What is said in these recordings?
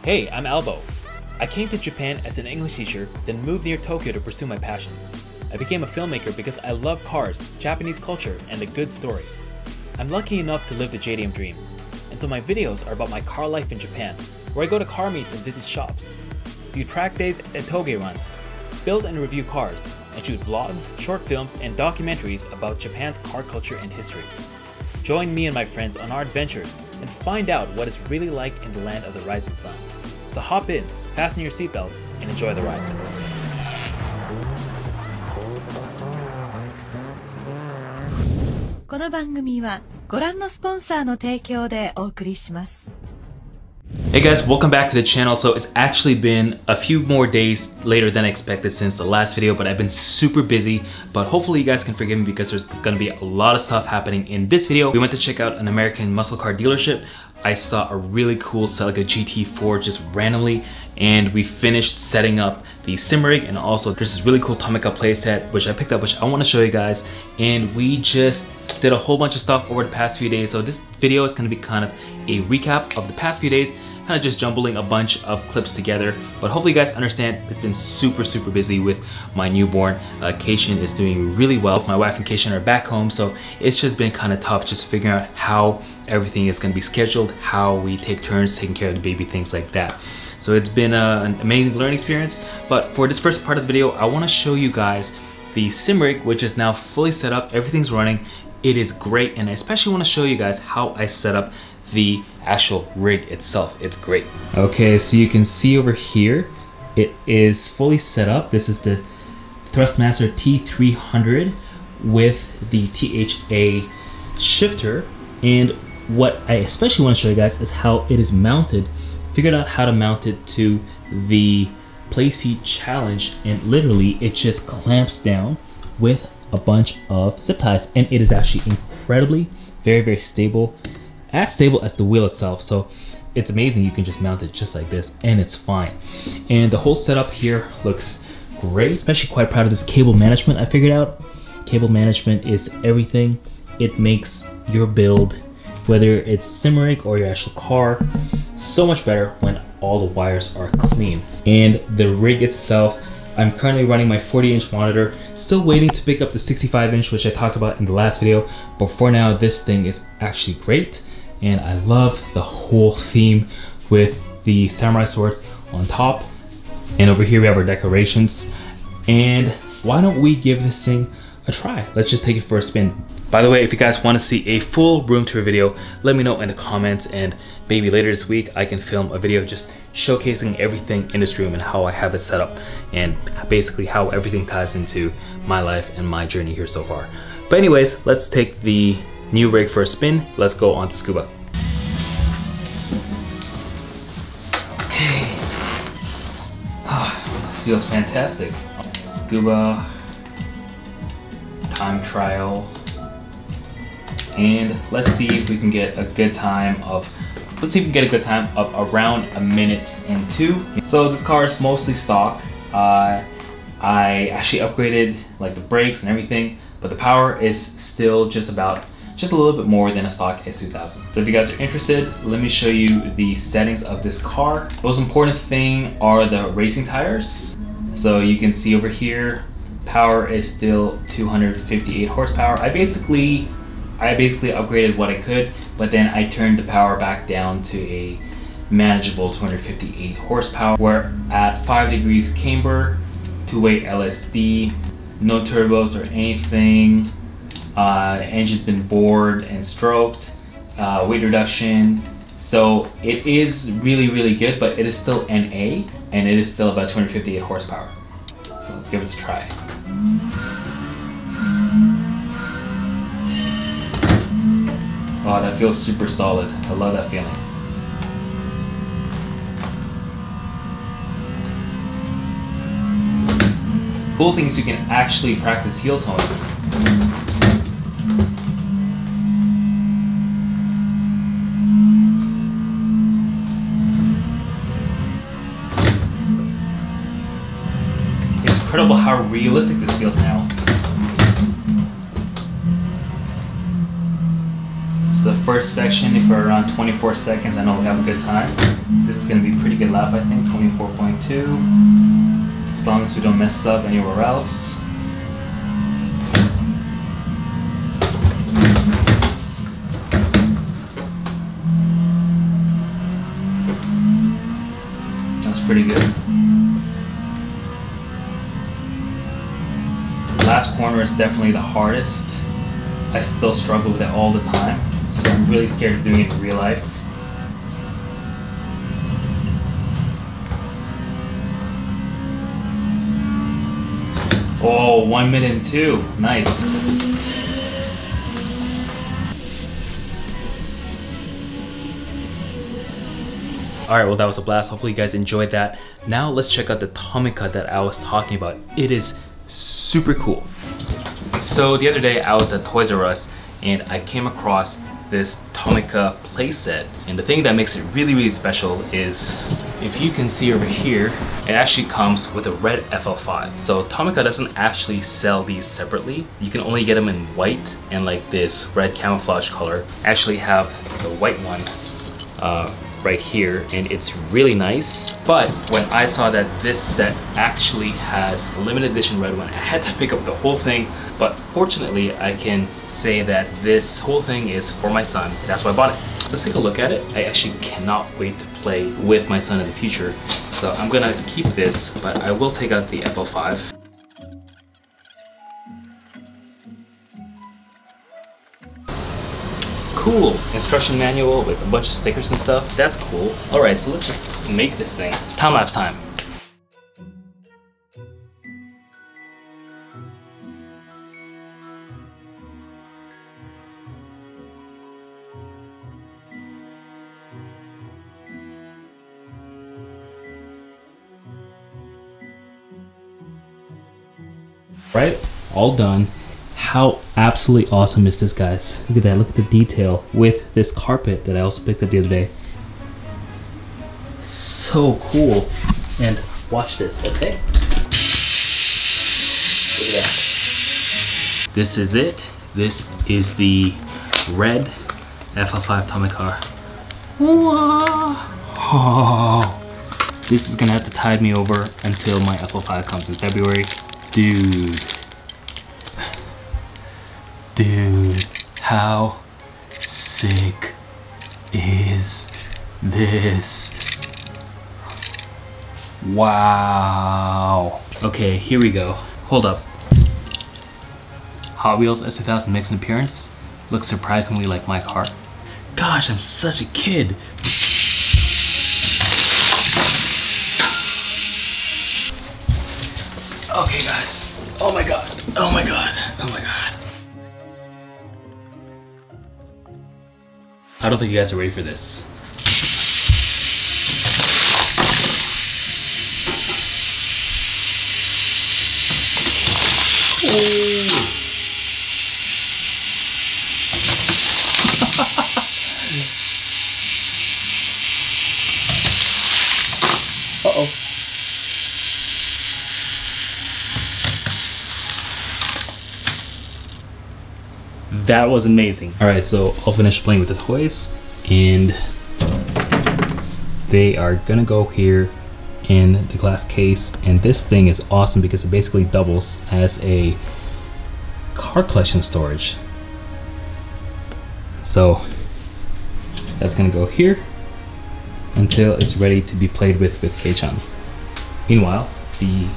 Hey, I'm ALBO. I came to Japan as an English teacher, then moved near Tokyo to pursue my passions. I became a filmmaker because I love cars, Japanese culture, and a good story. I'm lucky enough to live the JDM dream, and so my videos are about my car life in Japan, where I go to car meets and visit shops, do track days and toge runs, build and review cars, and shoot vlogs, short films, and documentaries about Japan's car culture and history. Join me and my friends on our adventures and find out what it's really like in the land of the rising sun. So hop in, fasten your seatbelts, and enjoy the ride. この番組はご覧のスポンサーの提供でお送りします。 Hey guys, welcome back to the channel. So it's actually been a few more days later than I expected since the last video, but I've been super busy. But hopefully you guys can forgive me because there's gonna be a lot of stuff happening in this video. We went to check out an American muscle car dealership. I saw a really cool Celica GT4 just randomly, and we finished setting up the sim rig, and also there's this really cool Tomica playset which I picked up, which I want to show you guys. And we just did a whole bunch of stuff over the past few days, so this video is going to be kind of a recap of the past few days, kind of just jumbling a bunch of clips together. But hopefully you guys understand it's been super busy with my newborn. Keishan is doing really well. My wife and Keishan are back home, so it's just been kind of tough just figuring out how everything is going to be scheduled, how we take turns taking care of the baby, things like that. So it's been an amazing learning experience. But for this first part of the video, I want to show you guys the sim rig, which is now fully set up. Everything's running. It is great, and I especially want to show you guys how I set up the actual rig itself. It's great. Okay, so you can see over here, it is fully set up. This is the Thrustmaster T300 with the THA shifter, and what I especially want to show you guys is how it is mounted. Figured out how to mount it to the Playseat Challenge, and literally it just clamps down with a bunch of zip ties, and it is actually incredibly very stable, as stable as the wheel itself. So it's amazing. You can just mount it just like this and it's fine. And the whole setup here looks great. Especially quite proud of this cable management. I figured out cable management is everything. It makes your build, whether it's sim rig or your actual car, so much better when all the wires are clean. And the rig itself, I'm currently running my 40-inch monitor, still waiting to pick up the 65-inch, which I talked about in the last video. But for now, this thing is actually great, and I love the whole theme with the samurai swords on top. And over here we have our decorations. And why don't we give this thing a try? Let's just take it for a spin. By the way, if you guys want to see a full room tour video, let me know in the comments, and maybe later this week I can film a video just showcasing everything in this room and how I have it set up, and basically how everything ties into my life and my journey here so far. But anyways, let's take the new rig for a spin. Let's go on to scuba. Okay. This feels fantastic. Scuba, time trial. And let's see if we can get a good time of, around a minute and 2. So this car is mostly stock. I actually upgraded like the brakes and everything, but the power is still just a little bit more than a stock S2000. So if you guys are interested, let me show you the settings of this car. The most important thing are the racing tires. So you can see over here, power is still 258 horsepower. I basically upgraded what I could, but then I turned the power back down to a manageable 258 horsepower. We're at 5 degrees camber, 2-way LSD, no turbos or anything. Engine's been bored and stroked, weight reduction. So it is really good, but it is still NA, and it is still about 258 horsepower. So let's give this a try. Oh, that feels super solid. I love that feeling. Cool thing is you can actually practice heel tone. It's incredible how realistic this feels now. It's a first section, if we're around 24 seconds, I know we'll have a good time. This is gonna be a pretty good lap, I think, 24.2. As long as we don't mess up anywhere else. That's pretty good. The last corner is definitely the hardest. I still struggle with it all the time, so I'm really scared of doing it in real life. Oh, 1 minute and 2. Nice. Alright, well that was a blast. Hopefully you guys enjoyed that. Now let's check out the Tomica that I was talking about. It is super cool. So the other day I was at Toys R Us and I came across this Tomica playset. And the thing that makes it really special is, if you can see over here, it actually comes with a red FL5. So Tomica doesn't actually sell these separately. You can only get them in white and like this red camouflage color. I actually have the white one right here, and it's really nice. But when I saw that this set actually has a limited edition red one, I had to pick up the whole thing. But fortunately, I can say that this whole thing is for my son. That's why I bought it. Let's take a look at it. I actually cannot wait to play with my son in the future. So I'm gonna keep this, but I will take out the FL5. Cool instruction manual with a bunch of stickers and stuff. That's cool. All right, so let's just make this thing. Time lapse time. Right, all done. How absolutely awesome is this, guys? Look at that, look at the detail with this carpet that I also picked up the other day. So cool. And watch this, okay? Look at that. This is it. This is the red FL5 Tomica. Oh, this is gonna have to tide me over until my FL5 comes in February. Dude, how sick is this? Wow. Okay, here we go. Hold up. Hot Wheels S2000 makes an appearance. Looks surprisingly like my car. Gosh, I'm such a kid. Okay guys, oh my god, oh my god, oh my god. I don't think you guys are ready for this. Uh-oh. That was amazing. All right, so I'll finish playing with the toys and they are gonna go here in the glass case. And this thing is awesome because it basically doubles as a car collection storage. So that's gonna go here until it's ready to be played with Kei-chan. Meanwhile, the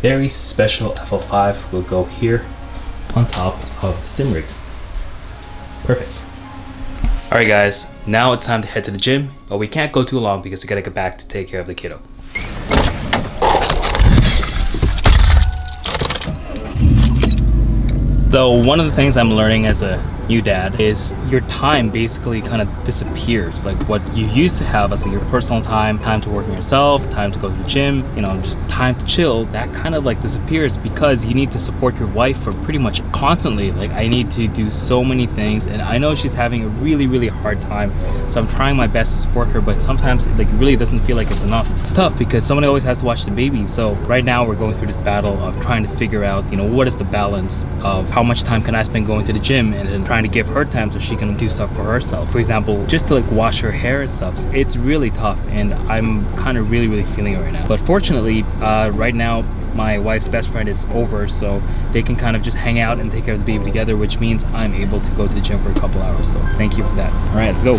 very special FL5 will go here on top of the sim rig. Perfect. All right guys, now it's time to head to the gym, but we can't go too long because we gotta get back to take care of the kiddo. So one of the things I'm learning as a new dad is your time basically kind of disappears. Like what you used to have as like your personal time, time to work on yourself, time to go to the gym, you know, just time to chill, that kind of like disappears because you need to support your wife for pretty much constantly. Like I need to do so many things and I know she's having a really hard time. So I'm trying my best to support her, but sometimes it like really doesn't feel like it's enough. It's tough because someone always has to watch the baby. So right now we're going through this battle of trying to figure out, you know, what is the balance of how much time can I spend going to the gym, and then trying to give her time so she can do stuff for herself. For example, just to like wash her hair and stuff. It's really tough, and I'm kind of really feeling it right now. But fortunately, right now my wife's best friend is over, so they can kind of just hang out and take care of the baby together, which means I'm able to go to the gym for a couple hours. So thank you for that. All right, let's go.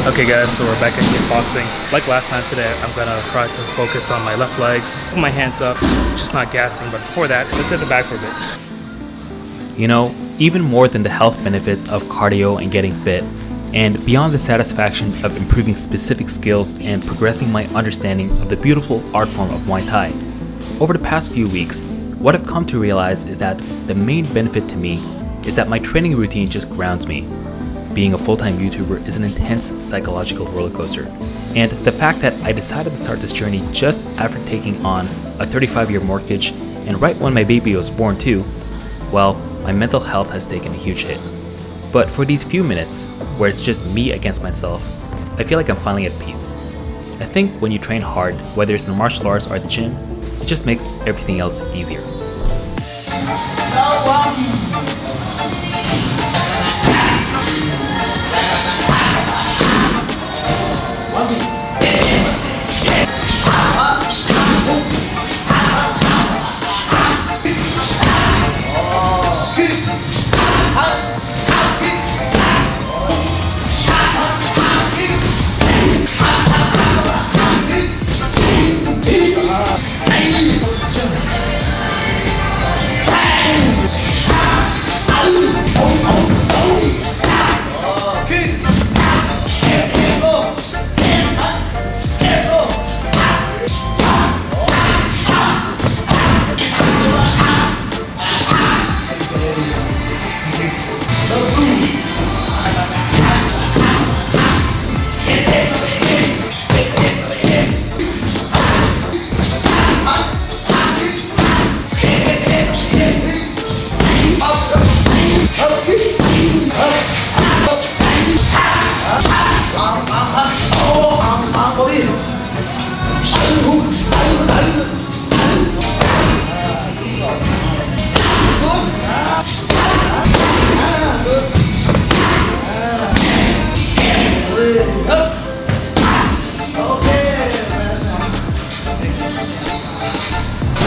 Okay guys, so we're back at kickboxing. Like last time today, I'm gonna try to focus on my left legs, put my hands up, just not gassing. But before that, let's hit the back for a bit. You know, even more than the health benefits of cardio and getting fit, and beyond the satisfaction of improving specific skills and progressing my understanding of the beautiful art form of Muay Thai, over the past few weeks, what I've come to realize is that the main benefit to me is that my training routine just grounds me. Being a full-time YouTuber is an intense psychological roller coaster, and the fact that I decided to start this journey just after taking on a 35-year mortgage and right when my baby was born too, well, my mental health has taken a huge hit. But for these few minutes, where it's just me against myself, I feel like I'm finally at peace. I think when you train hard, whether it's in martial arts or at the gym, it just makes everything else easier.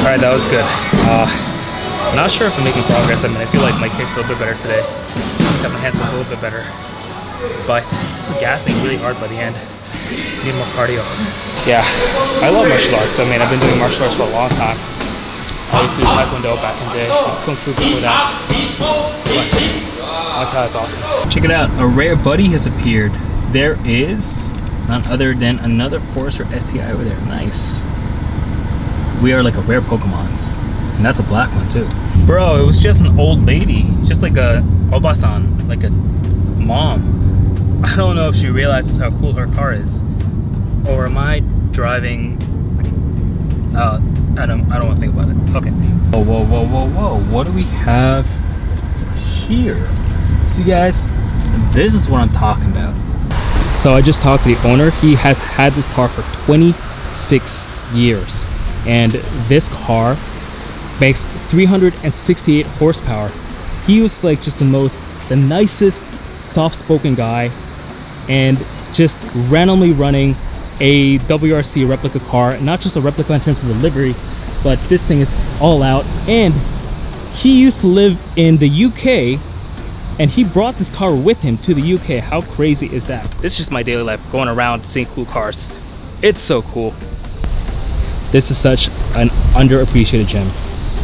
Alright, that was good. I'm not sure if I'm making progress. I mean, I feel like my kick's a little bit better today. Got my hands a little bit better. But still gassing really hard by the end. Need more cardio. Yeah, I love martial arts. I mean, I've been doing martial arts for a long time. Obviously, Taekwondo back in the day, Kung Fu before that. Muay Thai is awesome. Check it out, a rare buddy has appeared. There is none other than another Forester STI over there. Nice. We are like a rare Pokemons. And that's a black one too. Bro, it was just an old lady. Just like a Obasan, like a mom. I don't know if she realizes how cool her car is. Or am I driving? I don't want to think about it. Okay. Whoa. What do we have here? See guys, this is what I'm talking about. So I just talked to the owner. He has had this car for 26 years. And this car makes 368 horsepower. He was like just the nicest, soft-spoken guy, and just randomly running a WRC replica car. Not just a replica in terms of the livery, but this thing is all out. And he used to live in the UK, and he brought this car with him to the UK. How crazy is that? It's just my daily life, going around seeing cool cars. It's so cool. This is such an underappreciated gem.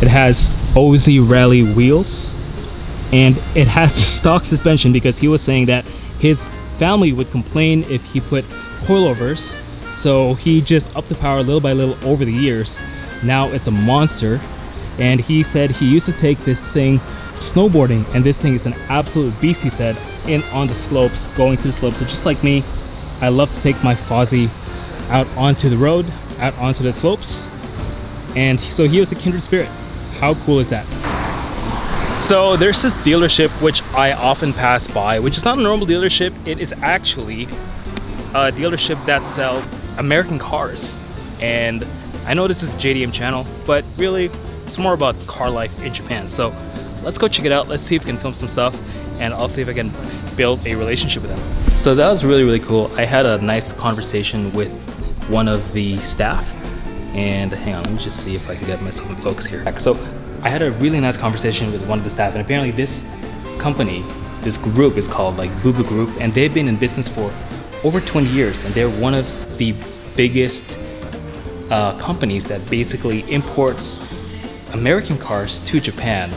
It has OZ Rally wheels, and it has stock suspension because he was saying that his family would complain if he put coilovers, so he just upped the power little by little over the years. Now it's a monster, and he said he used to take this thing snowboarding, and this thing is an absolute beast, he said, on the slopes, going to the slopes. So just like me, I love to take my Fozzie out onto the road, out onto the slopes, and so he was a kindred spirit. How cool is that? So there's this dealership which I often pass by, which is not a normal dealership. It is actually a dealership that sells American cars, and I know this is JDM channel, but really it's more about car life in Japan. So let's go check it out. Let's see if we can film some stuff, and I'll see if I can build a relationship with them. So that was really, really cool. I had a nice conversation with one of the staff, and hang on, let me just see if I can get myself in focus here. So I had a really nice conversation with one of the staff, and apparently this company, this group is called like Boo Group, and they've been in business for over 20 years, and they're one of the biggest companies that basically imports American cars to Japan,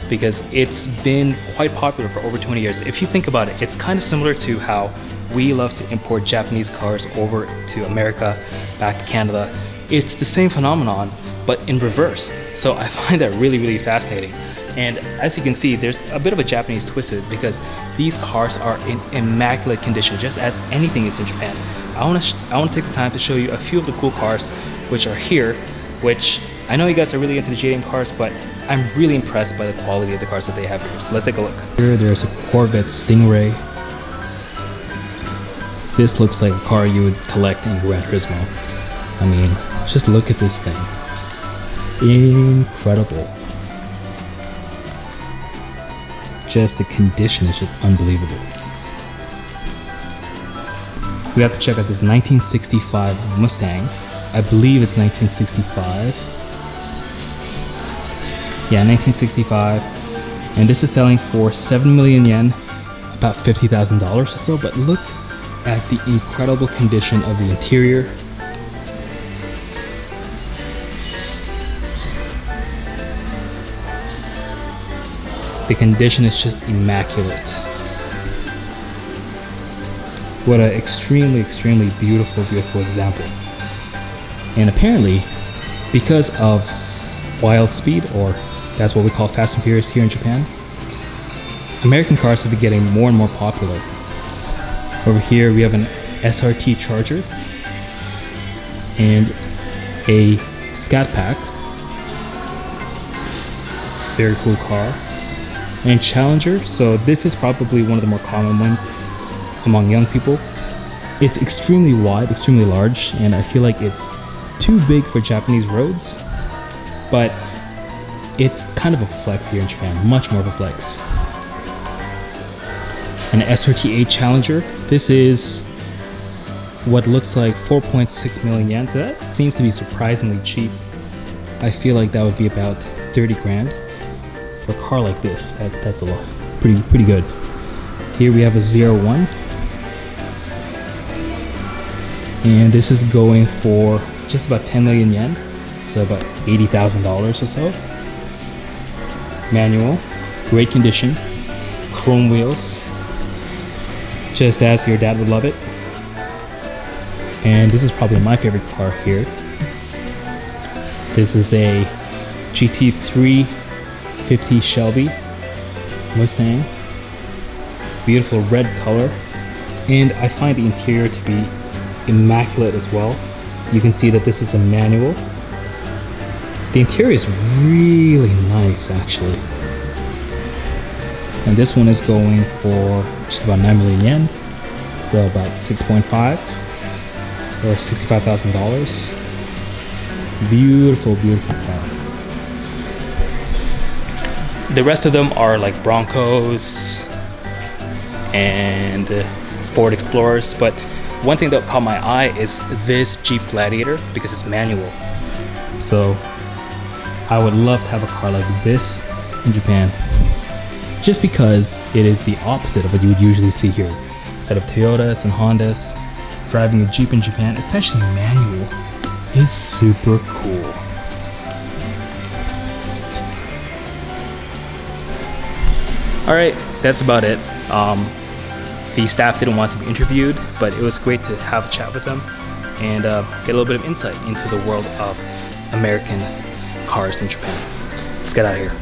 because it's been quite popular for over 20 years. If you think about it, it's kind of similar to how we love to import Japanese cars over to America, back to Canada. It's the same phenomenon, but in reverse. So I find that really, really fascinating. And as you can see, there's a bit of a Japanese twist to it, because these cars are in immaculate condition, just as anything is in Japan. I want to take the time to show you a few of the cool cars which are here, which I know you guys are really into the JDM cars, but I'm really impressed by the quality of the cars that they have here. So let's take a look. Here there's a Corvette Stingray. This looks like a car you would collect in Gran Turismo. I mean, just look at this thing. Incredible. Just the condition is just unbelievable. We have to check out this 1965 Mustang. I believe it's 1965. Yeah, 1965. And this is selling for 7 million yen, about $50,000 or so. But look at the incredible condition of the interior. The condition is just immaculate. What an extremely, extremely beautiful, beautiful example. And apparently, because of wild speed, or that's what we call Fast and Furious here in Japan, American cars have been getting more and more popular. Over here we have an SRT Charger and a Scat Pack. Very cool car. And Challenger, so this is probably one of the more common ones among young people. It's extremely wide, extremely large, and I feel like it's too big for Japanese roads, but it's kind of a flex here in Japan, much more of a flex. An SRT8 Challenger, this is what looks like 4.6 million yen, so that seems to be surprisingly cheap. I feel like that would be about 30 grand. For a car like this, that's a lot. Pretty good. Here we have a 01. And this is going for just about 10 million yen. So about $80,000 or so. Manual. Great condition. Chrome wheels. Just as your dad would love it. And this is probably my favorite car here. This is a GT3 50 Shelby Mustang. Beautiful red color, and I find the interior to be immaculate as well. You can see that this is a manual. The interior is really nice actually. And this one is going for just about 9 million yen, so about 6.5 or $65,000. Beautiful, beautiful car. The rest of them are like Broncos and Ford Explorers, but one thing that caught my eye is this Jeep Gladiator because it's manual. So I would love to have a car like this in Japan, just because it is the opposite of what you would usually see here. Instead of Toyotas and Hondas, driving a Jeep in Japan, especially manual, is super cool. Alright, that's about it. The staff didn't want to be interviewed, but it was great to have a chat with them and get a little bit of insight into the world of American cars in Japan. Let's get out of here.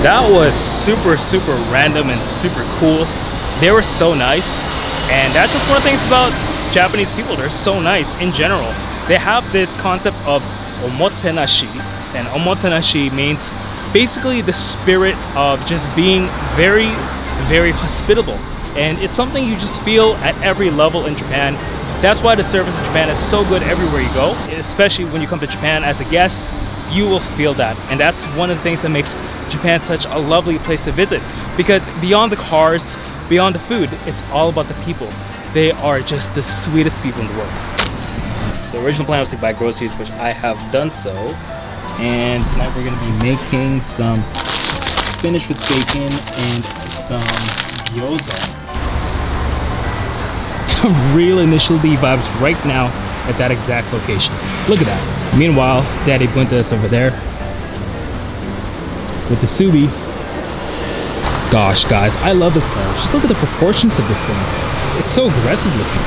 That was super, super random and super cool. They were so nice, and that's just one of the things about Japanese people. They're so nice in general. They have this concept of omotenashi, and omotenashi means basically the spirit of just being very, very hospitable. And it's something you just feel at every level in Japan. That's why the service in Japan is so good everywhere you go, especially when you come to Japan as a guest. you will feel that. And that's one of the things that makes Japan such a lovely place to visit, because beyond the cars, beyond the food, it's all about the people. They are just the sweetest people in the world. So original plan was to buy groceries, which I have done so. And tonight we're gonna be making some spinach with bacon and some gyoza. Real initial D vibes right now at that exact location. Look at that. Meanwhile, Daddy Bunta is over there with the Subi. Gosh, guys, I love this car. Just look at the proportions of this thing. It's so aggressive looking.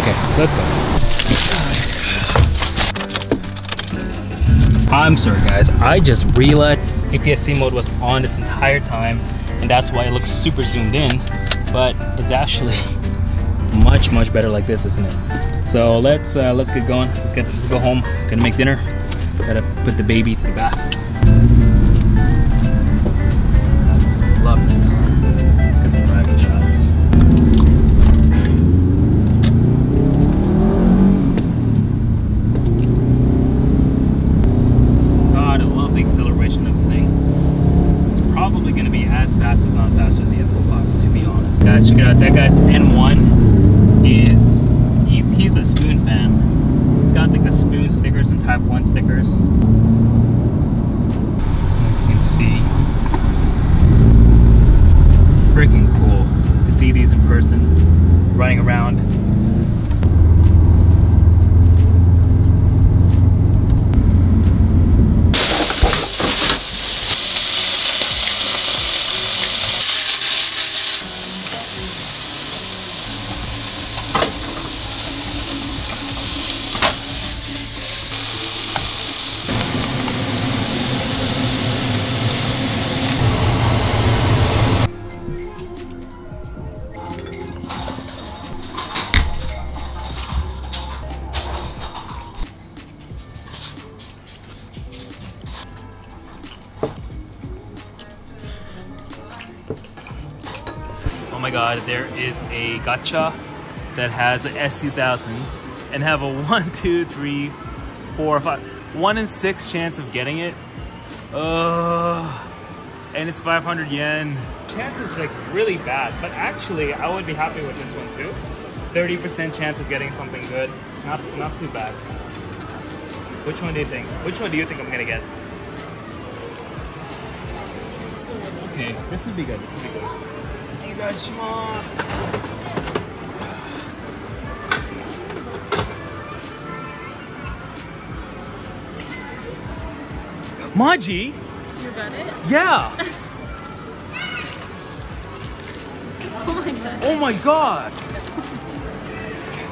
Okay, let's go. I'm sorry, guys. I just realized APS-C mode was on this entire time, and that's why it looks super zoomed in. But it's actually much better like this, isn't it? So let's get going. Let's go home. Gonna make dinner. Gotta put the baby to the bath. I love this car. Let's get some driving shots. God, I love the acceleration of this thing. It's probably gonna be as fast, if not faster, than the F-05, to be honest. Guys, check it out. That guy's N1 is he's a Spoon fan. He's got like the Spoon stickers and Type 1 stickers. You can see. Freaking cool to see these in person, running around. Oh my god, there is a gacha that has an S2000 and have a 1, 2, 3, 4, 5, 1 in 6 chance of getting it. And it's 500 yen. Chance is like really bad, but actually I would be happy with this one too. 30% chance of getting something good. Not too bad. Which one do you think? Which one do you think I'm gonna get? Okay, this would be good. This would be good. Maji? You got it? Yeah! Oh my god. Oh my god!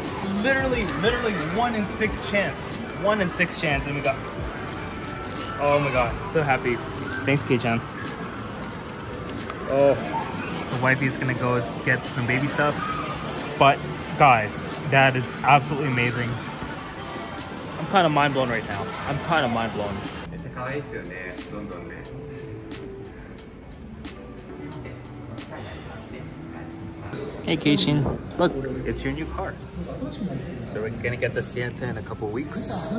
It's literally 1 in 6 chance. 1 in 6 chance, and we got... Oh my god, so happy. Thanks, Kei-chan. Oh. So wifey's gonna go get some baby stuff. But guys, that is absolutely amazing. I'm kind of mind blown right now. I'm kind of mind blown. Hey Kei-chan, look, it's your new car. So we're gonna get the Sienta in a couple weeks.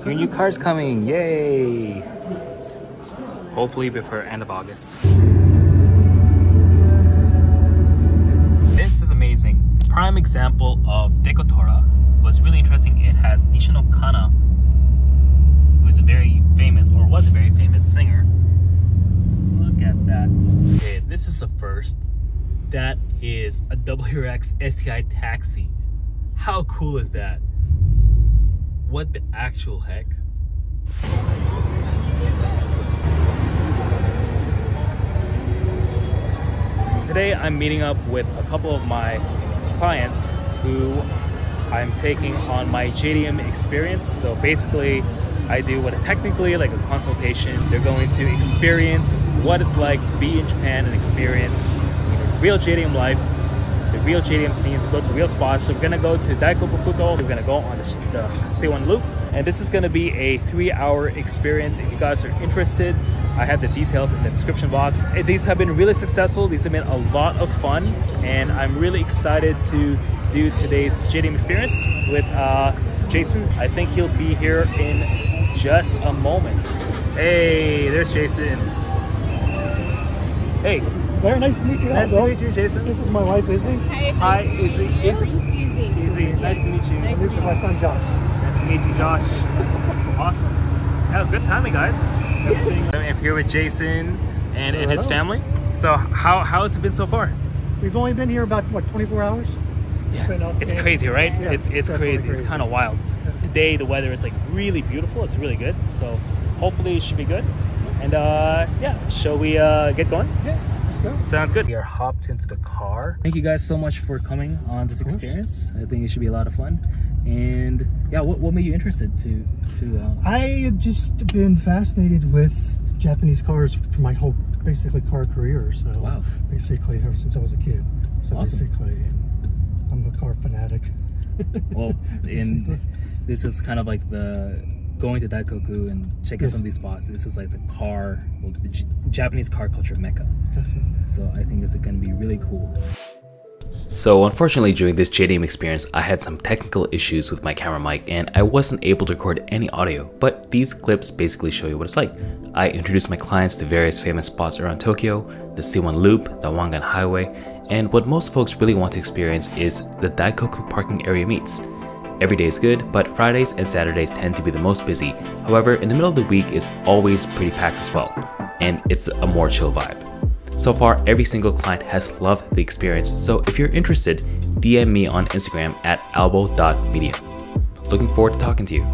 Your new car's coming, yay! Hopefully before end of August. This is amazing. Prime example of Dekotora. What's really interesting, it has Nishino Kana, who is a very famous, or was a very famous singer. Look at that. Okay, this is a first. That is a WRX STI taxi. How cool is that? What the actual heck? Today I'm meeting up with a couple of my clients who I'm taking on my JDM Experience. So basically I do what is technically like a consultation. They're going to experience what it's like to be in Japan and experience real JDM life, the real JDM scenes, go to real spots. So we're gonna go to Daikoku-Futo, we're gonna go on the Seiwan Loop, and this is gonna be a 3-hour experience. If you guys are interested, I have the details in the description box. These have been really successful, these have been a lot of fun, and I'm really excited to do today's JDM experience with Jason. I think he'll be here in just a moment. Hey, there's Jason. Hey. Very nice to meet you. Nice to meet you, Jason. This is my wife, Izzy. Hi, Izzy. Izzy. Nice to meet you. This is my son, Josh. Nice to meet you, Josh. Awesome. Yeah, good timing, guys. I'm here with Jason and his family. So how has it been so far? We've only been here about, what, 24 hours? Yeah, it's crazy, right? Yeah, it's crazy. It's kind of wild. Today the weather is like really beautiful. It's really good. So hopefully it should be good. And yeah, shall we get going? Yeah, let's go. Sounds good. We are hopped into the car. Thank you guys so much for coming on this experience. I think it should be a lot of fun. And yeah, what made you interested to I have just been fascinated with Japanese cars for my whole basically car career. So wow. Basically ever since I was a kid. So awesome. Basically I'm a car fanatic. Well, and this is kind of like the going to Daikoku and checking some of these spots. This is like the car, well, the Japanese car culture mecca. Definitely. So I think this is going to be really cool. So unfortunately during this JDM experience, I had some technical issues with my camera mic and I wasn't able to record any audio, but these clips basically show you what it's like. I introduced my clients to various famous spots around Tokyo, the C1 Loop, the Wangan Highway, and what most folks really want to experience is the Daikoku parking area meets. Every day is good, but Fridays and Saturdays tend to be the most busy. However, in the middle of the week is always pretty packed as well, and it's a more chill vibe. So far, every single client has loved the experience, so if you're interested, DM me on Instagram at albo.media. Looking forward to talking to you.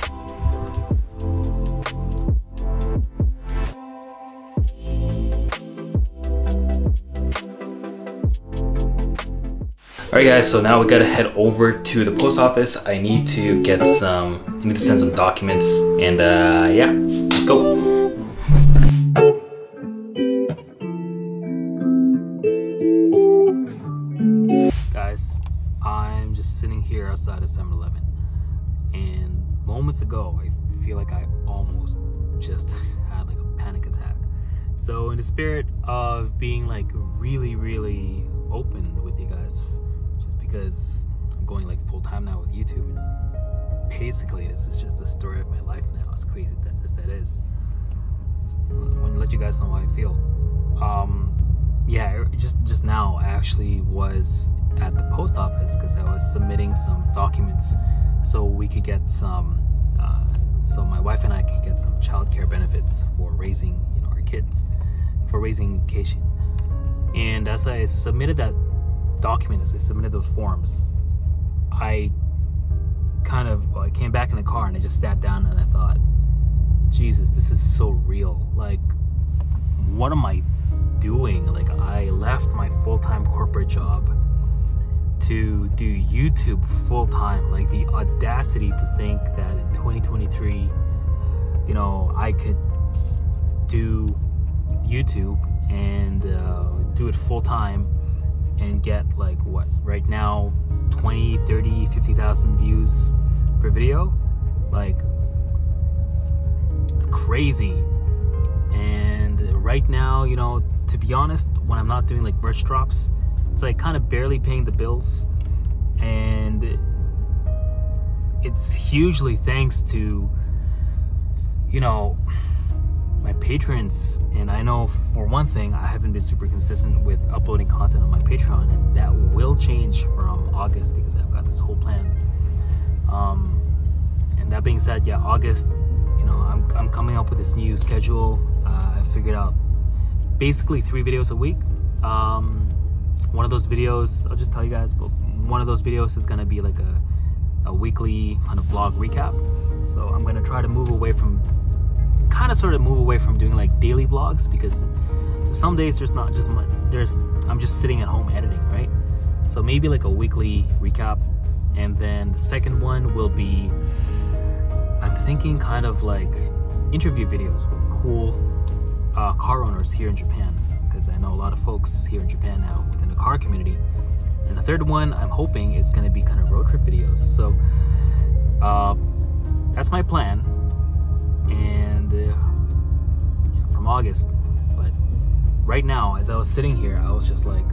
Alright guys, so now we gotta head over to the post office. I need to send some documents, and yeah, let's go. Guys, I'm just sitting here outside of 7-Eleven, and moments ago, I feel like I almost just had like a panic attack. So in the spirit of being like really open with you guys, because I'm going like full-time now with YouTube, and basically this is just the story of my life now, as crazy as that is. Just want to let you guys know how I feel. Yeah, just now I actually was at the post office because I was submitting some documents so we could get some so my wife and I can get some childcare benefits for raising, you know, our kids, for raising Keishin. And as I submitted that document, as I submitted those forms, I came back in the car and I just sat down and I thought, Jesus, this is so real. Like, what am I doing? Like, I left my full-time corporate job to do YouTube full-time. Like, the audacity to think that in 2023, you know, I could do YouTube and do it full-time and get like what right now 20, 30, 50,000 views per video. Like, it's crazy. And right now, you know, to be honest, when I'm not doing like merch drops, it's like kind of barely paying the bills, and it's hugely thanks to, you know, my patrons. And I know for one thing, I haven't been super consistent with uploading content on my Patreon, and that will change from August because I've got this whole plan. And that being said, yeah, August, you know, I'm coming up with this new schedule. I figured out basically 3 videos a week. One of those videos, I'll just tell you guys, but one of those videos is gonna be like a weekly kind of vlog recap. So I'm gonna try to move away from sort of move away from doing like daily vlogs, because so some days I'm just sitting at home editing, right? So maybe like a weekly recap, and then the second one will be, I'm thinking kind of like interview videos with cool car owners here in Japan, because I know a lot of folks here in Japan now within the car community. And the third one, I'm hoping it's going to be kind of road trip videos. So that's my plan. And from August. But right now, as I was sitting here, I was just like,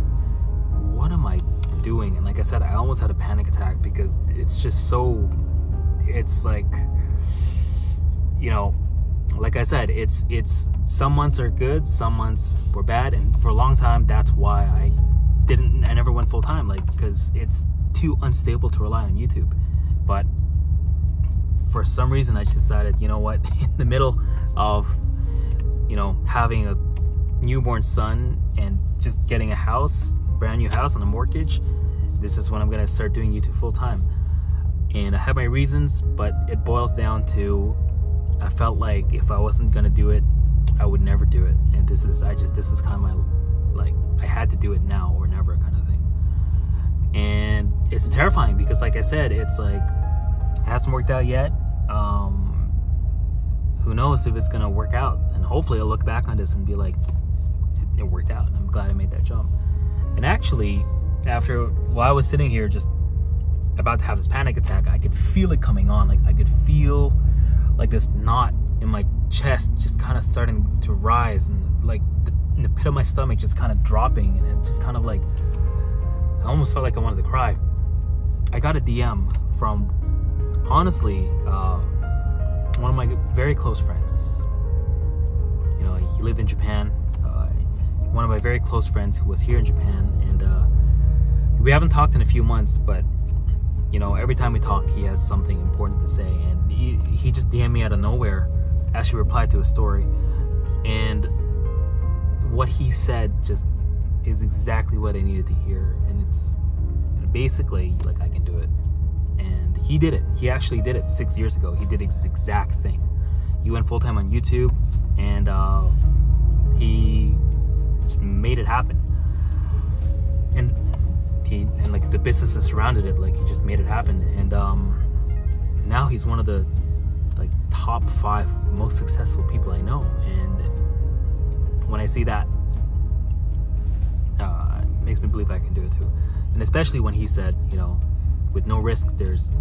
what am I doing? And like I said, I almost had a panic attack because it's just so, it's like, you know, like I said, it's some months are good, some months were bad, and for a long time that's why I never went full-time, like, because it's too unstable to rely on YouTube. But for some reason I just decided, you know what, in the middle of, you know, having a newborn son and just getting a house, brand new house on a mortgage, this is when I'm gonna start doing YouTube full-time. And I have my reasons, but it boils down to, I felt like if I wasn't gonna do it, I would never do it. And this is kind of my, like, I had to do it now or never kind of thing. And it's terrifying because, like I said, it's like, it hasn't worked out yet. Who knows if it's gonna work out? And hopefully I'll look back on this and be like, it worked out, and I'm glad I made that jump. And actually, while I was sitting here just about to have this panic attack, I could feel it coming on. Like, I could feel like this knot in my chest just kind of starting to rise, and like in the pit of my stomach just kind of dropping, and it just kind of like, I almost felt like I wanted to cry. I got a DM from, honestly, one of my very close friends. You know, he lived in Japan. One of my very close friends who was here in Japan, and we haven't talked in a few months, but you know, every time we talk, he has something important to say, and he just DM'd me out of nowhere, actually replied to a story, and what he said just is exactly what I needed to hear. And it's, you know, basically, like, I can do it. And he did it. He actually did it 6 years ago. He did this exact thing. He went full-time on YouTube, and he just made it happen. And like the businesses surrounded it, like, he just made it happen. And now he's one of the, like, top 5 most successful people I know. And when I see that, it makes me believe I can do it too. And especially when he said, you know, with no risk, there's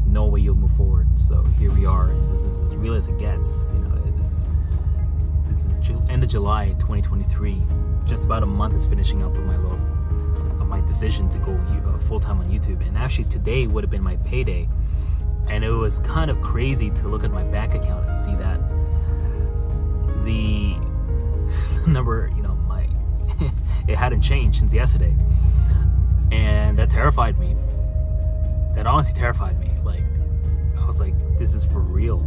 no way you'll move forward. So here we are, and this is as real as it gets. You know, this is end of July 2023. Just about a month is finishing up with my decision to go full-time on YouTube. And actually today would have been my payday, and it was kind of crazy to look at my bank account and see that the number, you know, it hadn't changed since yesterday. And that terrified me. That honestly terrified me. Like, I was like, this is for real.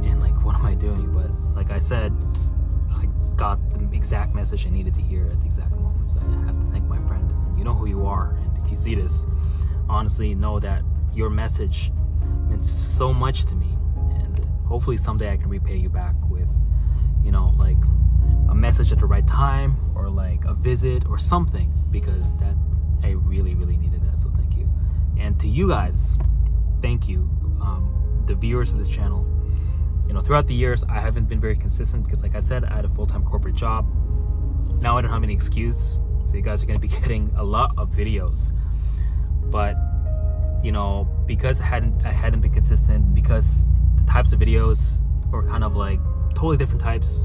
And like, what am I doing? But like I said, I got the exact message I needed to hear at the exact moment. So I have to thank my friend. And you know who you are. And if you see this, honestly know that your message meant so much to me. And hopefully someday I can repay you back with, you know, like a message at the right time, or like a visit or something, because that, I really, really needed that. So thank you. And to you guys, thank you, the viewers of this channel. You know, throughout the years, I haven't been very consistent because, like I said, I had a full-time corporate job. Now I don't have any excuse, so you guys are going to be getting a lot of videos. But you know, because I hadn't been consistent, because the types of videos were kind of like totally different types,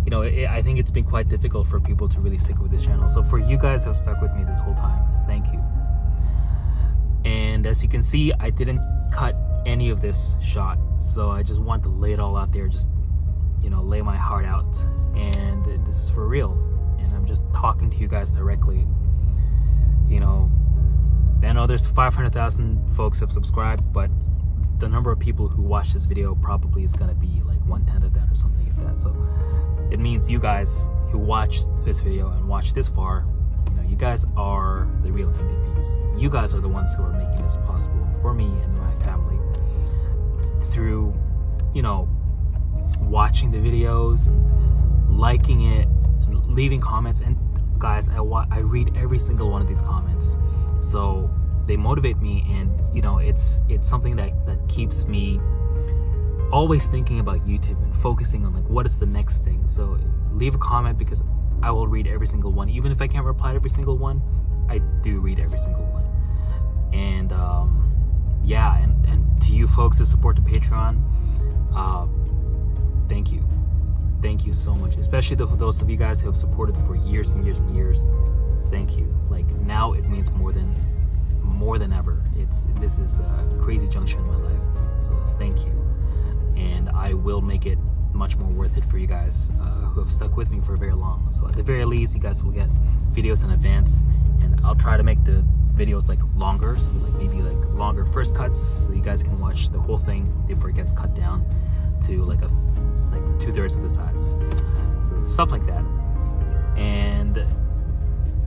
you know, I think it's been quite difficult for people to really stick with this channel. So for you guys who have stuck with me this whole time, thank you. And as you can see, I didn't cut any of this shot, so I just want to lay it all out there, just, you know, lay my heart out. And this is for real, and I'm just talking to you guys directly. You know, I know there's 500,000 folks have subscribed, but the number of people who watch this video probably is gonna be like 1/10 of that or something like that. So it means you guys who watched this video and watched this far, you know, you guys are the real MVPs. You guys are the ones who are making this possible for me and my family through, you know, watching the videos, and liking it, and leaving comments. And guys, I read every single one of these comments, so they motivate me. And you know, it's something that keeps me always thinking about YouTube and focusing on like, what is the next thing. So leave a comment, because I will read every single one. Even if I can't reply to every single one, I do read every single one. And yeah, and to you folks who support the Patreon, thank you. Thank you so much, especially those of you guys who have supported for years and years and years. Thank you. Like, now it means more than ever. This is a crazy junction in my life, so thank you. and I will make it much more worth it for you guys who have stuck with me for very long. So at the very least, you guys will get videos in advance, and I'll try to make the videos like longer, so like maybe like longer first cuts, so you guys can watch the whole thing before it gets cut down to like 2/3 of the size. So stuff like that. And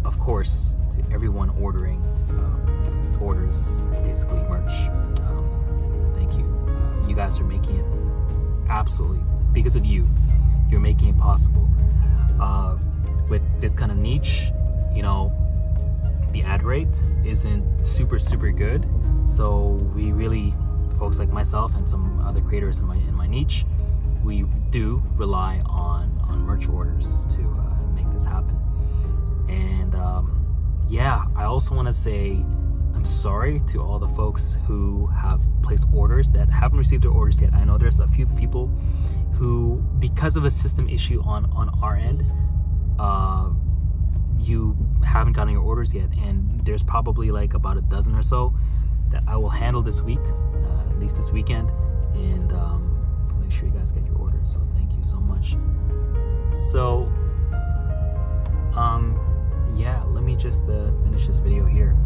of course, to everyone ordering orders, basically merch, thank you. You guys are making it absolutely, because of you, you're making it possible. With this kind of niche, you know, the ad rate isn't super good, so we really, folks like myself and some other creators in my niche, we do rely on merch orders to make this happen. And yeah, I also want to say I'm sorry to all the folks who have placed orders that haven't received their orders yet. I know there's a few people who, because of a system issue on our end, you haven't gotten your orders yet, and there's probably like about a dozen or so that I will handle this week, at least this weekend, and make sure you guys get your orders. So thank you so much. So yeah, let me just finish this video here,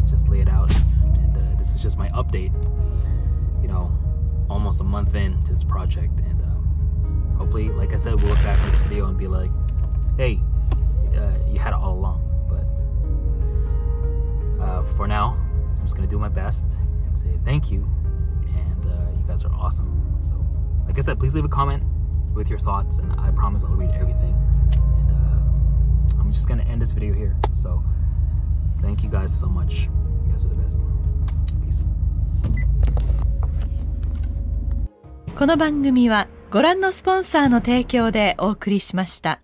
just lay it out, and this is just my update, you know, almost a month into this project, and hopefully, like I said, we'll look back at this video and be like, hey, you had it all along. But for now, I'm just gonna do my best and say thank you, and you guys are awesome. So like I said, please leave a comment with your thoughts, and I promise I'll read everything. And I'm just gonna end this video here. So thank you guys so much. You guys are the best. Peace. この番組はご覧のスポンサーの提供でお送りしました。